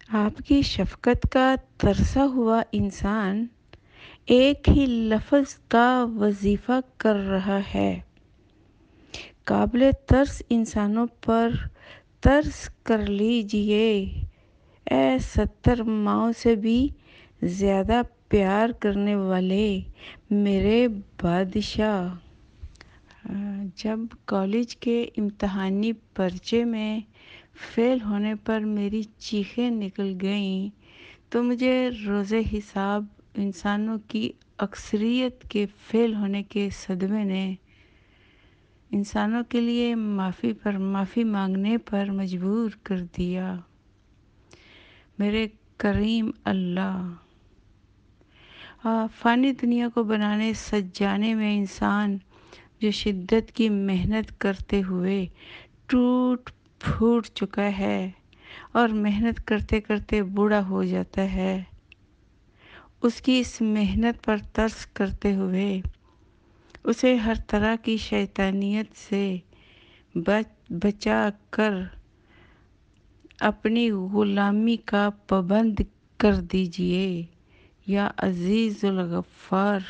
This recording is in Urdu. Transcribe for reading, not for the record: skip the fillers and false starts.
آپ کی شفقت کا ترسا ہوا انسان ایک ہی لفظ کا وظیفہ کر رہا ہے۔ قابل ترس انسانوں پر ترس کر لیجئے، اے 70 ماؤں سے بھی زیادہ پیار کرنے والے میرے بادشاہ۔ جب کالج کے امتحانی پرچے میں فیل ہونے پر میری چیخیں نکل گئیں تو مجھے روز حساب انسانوں کی اکثریت کے فیل ہونے کے صدمے نے انسانوں کے لیے معافی پر معافی مانگنے پر مجبور کر دیا۔ میرے کریم اللہ، فانی دنیا کو بنانے سجانے میں انسان جو شدت کی محنت کرتے ہوئے ٹوٹ پھوٹ چکا ہے اور محنت کرتے کرتے بوڑھا ہو جاتا ہے، اس کی اس محنت پر ترس کرتے ہوئے اسے ہر طرح کی شیطانیت سے بچا کر اپنی غلامی کا پابند کر دیجئے۔ یا عزیز الغفار۔